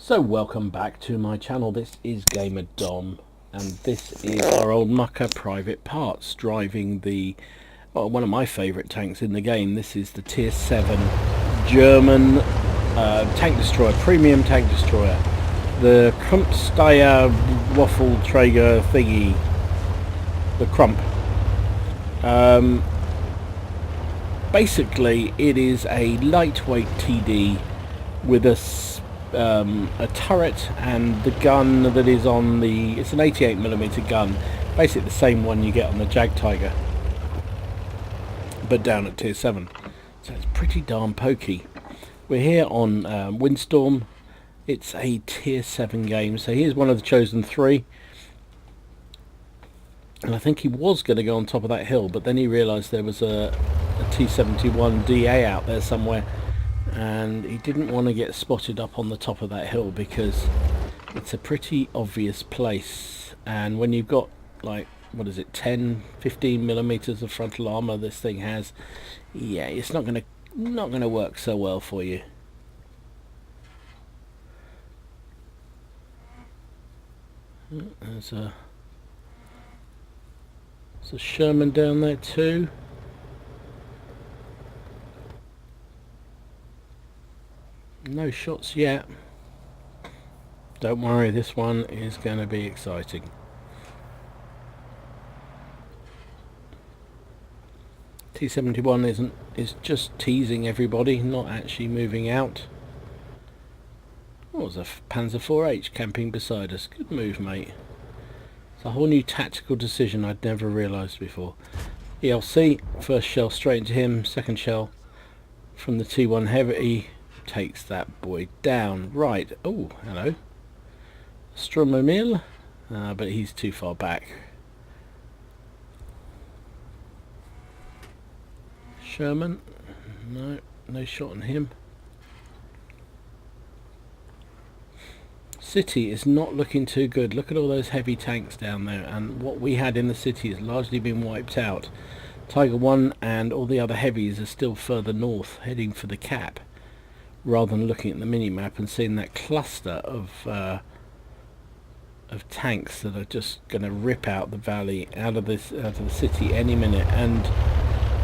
So welcome back to my channel. This is Gamer Dom, and this is our old mucker Private Parts driving the one of my favourite tanks in the game. This is the Tier 7 German tank destroyer, premium tank destroyer, the Krupp-Steyr Waffenträger thingy, the Krump. Basically it is a lightweight TD with a turret and the gun that is on the, it's an 88mm gun, basically the same one you get on the Jag Tiger, but down at Tier 7. So it's pretty darn pokey. We're here on Windstorm. It's a Tier 7 game, so here's one of the chosen three. And I think he was going to go on top of that hill, but then he realised there was a T-71 DA out there somewhere, and he didn't want to get spotted up on the top of that hill because it's a pretty obvious place. And when you've got, like, what is it, 10-15mm of frontal armor this thing has, yeah, it's not gonna work so well for you. There's a Sherman down there too. No shots yet. Don't worry, this one is going to be exciting. T-71 is just teasing everybody, not actually moving out. Oh, there's a Panzer 4H camping beside us. Good move, mate. It's a whole new tactical decision I'd never realised before. ELC, first shell straight into him, second shell from the T1 Heavy takes that boy down. Right, oh, hello. Stromomil, but he's too far back. Sherman, no shot on him. City is not looking too good. Look at all those heavy tanks down there, and what we had in the city has largely been wiped out. Tiger 1 and all the other heavies are still further north, heading for the cap, rather than looking at the mini-map and seeing that cluster of tanks that are just going to rip out the valley out of the city any minute. And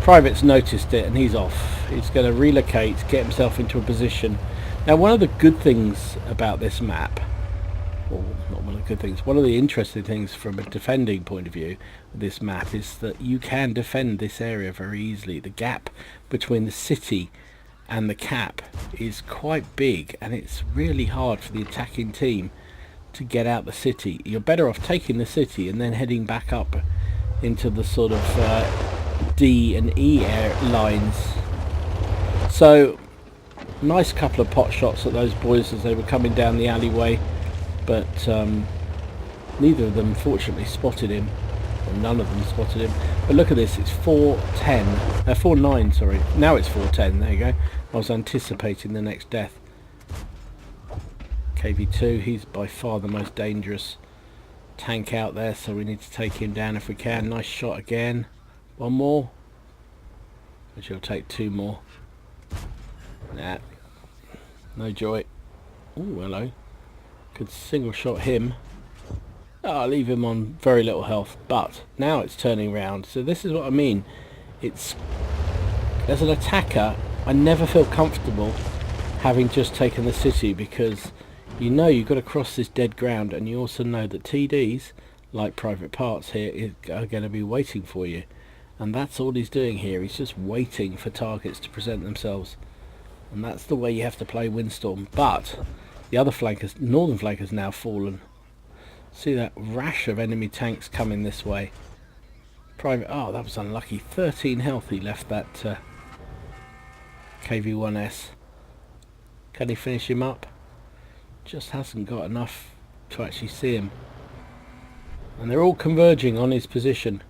Private's noticed it and he's off. He's going to relocate, get himself into a position. Now, one of the good things about this map, or not one of the good things, one of the interesting things from a defending point of view of this map is that you can defend this area very easily. The gap between the city and the cap is quite big, and it's really hard for the attacking team to get out the city. You're better off taking the city and then heading back up into the sort of D and E lines. So nice couple of pot shots at those boys as they were coming down the alleyway, but neither of them fortunately spotted him, or none of them spotted him. But look at this, it's 4-9, sorry, now it's 4-10, there you go. I was anticipating the next death. KV2, he's by far the most dangerous tank out there, so we need to take him down if we can. Nice shot again. One more, which will take two more. Nah, no joy. Oh, hello. Could single shot him. I'll leave him on very little health, but now it's turning round. So this is what I mean. It's, as an attacker, I never feel comfortable having just taken the city, because you know you've got to cross this dead ground, and you also know that TDs, like Private Parts here, are going to be waiting for you. And that's all he's doing here. He's just waiting for targets to present themselves. And that's the way you have to play Windstorm. But the other flankers, northern flank, has now fallen. See that rash of enemy tanks coming this way. Private, oh, that was unlucky. 13 health he left that KV-1S. Can he finish him up? Just hasn't got enough to actually see him. And they're all converging on his position.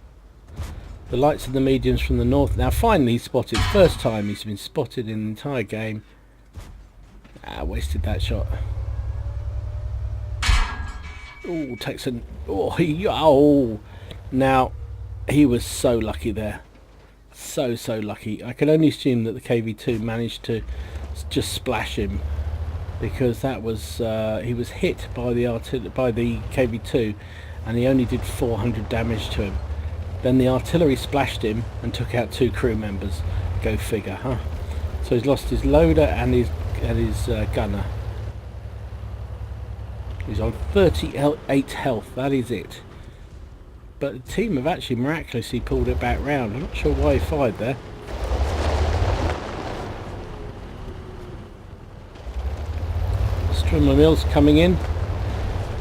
The lights and the mediums from the north. Now finally he's spotted. First time he's been spotted in the entire game. Wasted that shot. Oh, takes an... Oh, now he was so lucky there. So lucky. I can only assume that the KV2 managed to just splash him because that was he was hit by the KV2, and he only did 400 damage to him. Then the artillery splashed him and took out 2 crew members. Go figure, huh? So he's lost his loader and his gunner. He's on 38 health, that is it. But the team have actually miraculously pulled it back round. I'm not sure why he fired there. Strimler Mills coming in.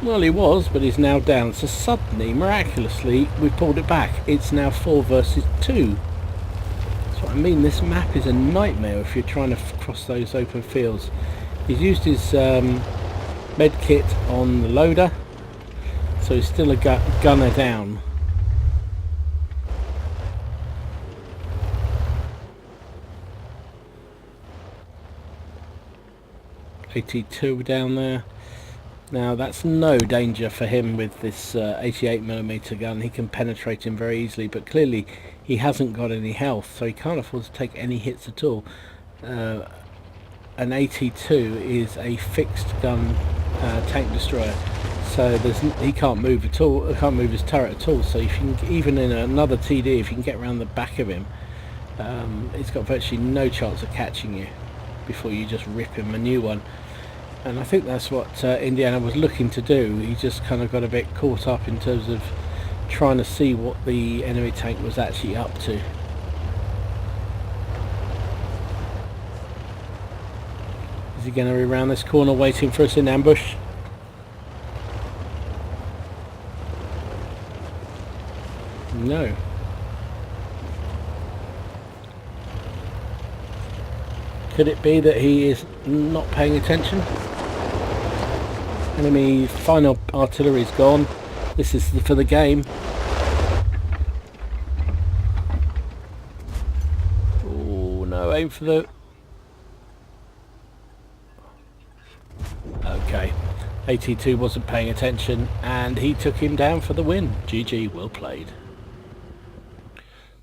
Well, he was, but he's now down. So suddenly, miraculously, we've pulled it back. It's now 4 versus 2. That's what I mean. This map is a nightmare if you're trying to cross those open fields. He's used his med kit on the loader, so he's still a gunner down. AT2 down there. Now that's no danger for him with this 88mm gun. He can penetrate him very easily, but clearly he hasn't got any health, so he can't afford to take any hits at all. An AT2 is a fixed gun tank destroyer, so he can't move at all. Can't move his turret at all. So if you can, even in another TD, if you can get around the back of him, it's got virtually no chance of catching you before you just rip him a new one. And I think that's what Indiana was looking to do. He just kind of got a bit caught up in terms of trying to see what the enemy tank was actually up to. Is he going to be around this corner waiting for us in ambush? No. Could it be that he is not paying attention? Enemy final artillery is gone. This is for the game. Oh no, aim for the... Okay, AT2 wasn't paying attention and he took him down for the win. GG, well played.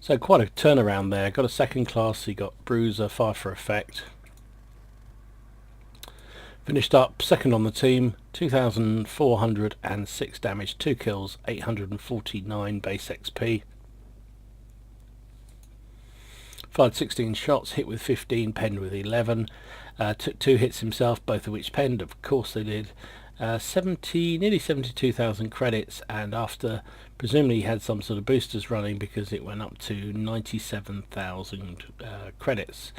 So quite a turnaround there. Got a second class, he got bruiser, fire for effect. Finished up second on the team, 2,406 damage, 2 kills, 849 base XP. Fired 16 shots, hit with 15, penned with 11. Took 2 hits himself, both of which penned, of course they did. Nearly 72,000 credits, and after presumably he had some sort of boosters running because it went up to 97,000 credits.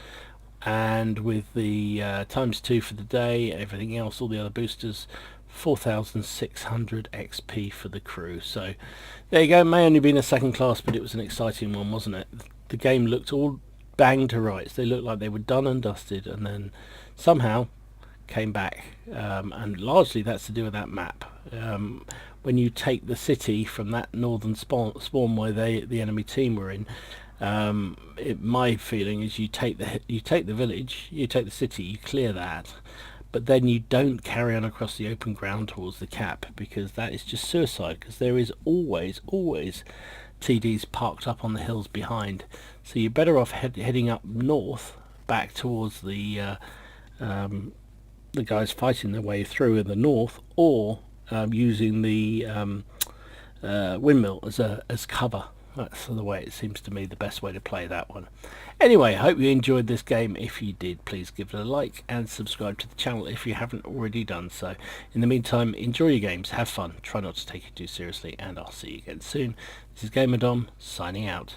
And with the ×2 for the day, everything else, all the other boosters, 4,600 XP for the crew. So there you go. May only been a second class, but it was an exciting one, wasn't it? The game looked all banged to rights. They looked like they were done and dusted, and then somehow came back, and largely that's to do with that map. When you take the city from that northern spawn where the enemy team were in, my feeling is you take the village, you take the city, you clear that, but then you don't carry on across the open ground towards the cap, because that is just suicide, because there is always TDs parked up on the hills behind. So you're better off heading up north back towards the guys fighting their way through in the north, or using the windmill as cover. That's the way it seems to me the best way to play that one. Anyway, I hope you enjoyed this game. If you did, please give it a like and subscribe to the channel if you haven't already done so. In the meantime, enjoy your games, have fun, try not to take it too seriously, and I'll see you again soon. This is Gamer Dom, signing out.